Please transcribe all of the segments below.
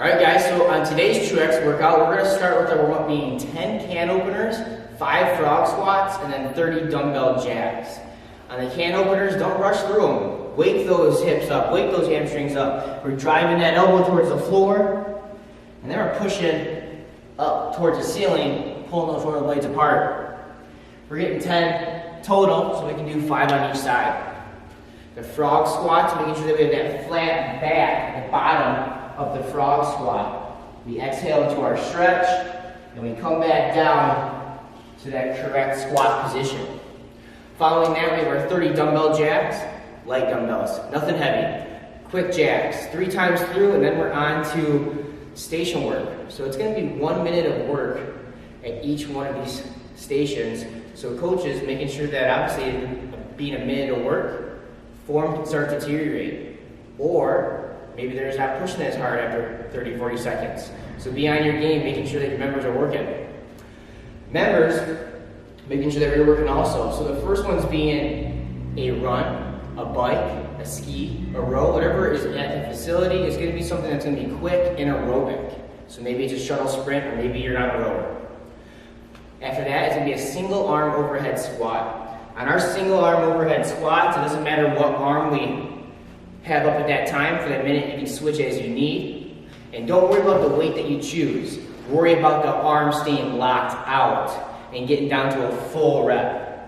Alright guys, so on today's TrueX workout, we're going to start with our warm-up being 10 can openers, 5 frog squats, and then 30 dumbbell jacks. On the can openers, don't rush through them. Wake those hips up, wake those hamstrings up. We're driving that elbow towards the floor, and then we're pushing up towards the ceiling, pulling those shoulder blades apart. We're getting 10 total, so we can do 5 on each side. The frog squats, making sure that we have that flat back at the bottom of the frog squat. We exhale into our stretch, and we come back down to that correct squat position. Following that, we have our 30 dumbbell jacks, light dumbbells, nothing heavy. Quick jacks, 3 times through, and then we're on to station work. So it's going to be 1 minute of work at each one of these stations. So coaches making sure that obviously being a minute of work, form can start to deteriorate. Or maybe they're just not pushing as hard after 30, 40 seconds. So be on your game, making sure that your members are working. Members, making sure that we're working also. So the first one's being a run, a bike, a ski, a row, whatever is at the facility is going to be something that's going to be quick and aerobic. So maybe it's a shuttle sprint, or maybe you're not a rower. After that, it's going to be a single arm overhead squat. On our single arm overhead squats, it doesn't matter what arm we have up at that time. For that minute, you can switch as you need. And don't worry about the weight that you choose. Worry about the arm staying locked out and getting down to a full rep.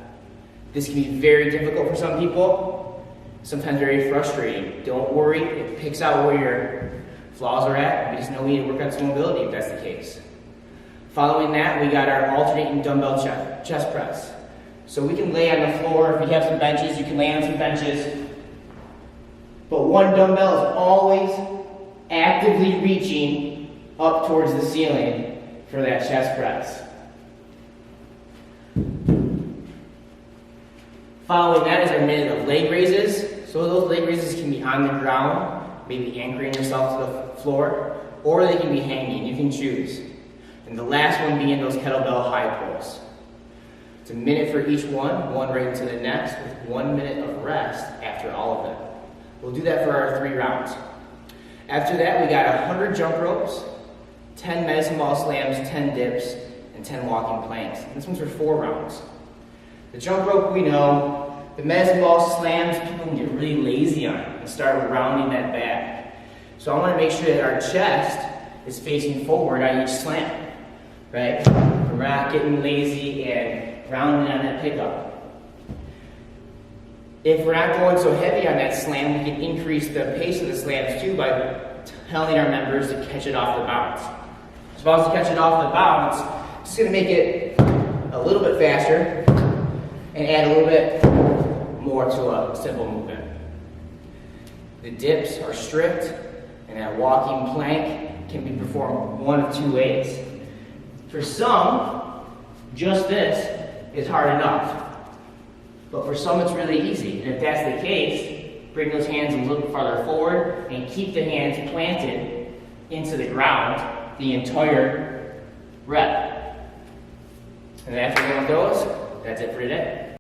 This can be very difficult for some people, sometimes very frustrating. Don't worry, it picks out where your flaws are at. We just know we need to work on some mobility if that's the case. Following that, we got our alternating dumbbell chest press. So we can lay on the floor. If you have some benches, you can lay on some benches. But one dumbbell is always actively reaching up towards the ceiling for that chest press. Following that is our minute of leg raises. So those leg raises can be on the ground, maybe anchoring yourself to the floor, or they can be hanging. You can choose. And the last one being those kettlebell high pulls. It's a minute for each one right into the next, with 1 minute of rest after all of them. We'll do that for our 3 rounds. After that, we got 100 jump ropes, 10 medicine ball slams, 10 dips, and 10 walking planks. And this one's for 4 rounds. The jump rope, we know. The medicine ball slams, people can get really lazy on and start rounding that back. So I want to make sure that our chest is facing forward on each slam, right? We're not getting lazy and rounding on that pickup. If we're not going so heavy on that slam, we can increase the pace of the slams too by telling our members to catch it off the bounce. So if I was to catch it off the bounce, it's going to make it a little bit faster and add a little bit more to a simple movement. The dips are strict, and that walking plank can be performed one of 2 ways. For some, just this is hard enough. But for some, it's really easy. And if that's the case, bring those hands a little bit farther forward and keep the hands planted into the ground the entire rep. And after one of those, that's it for today.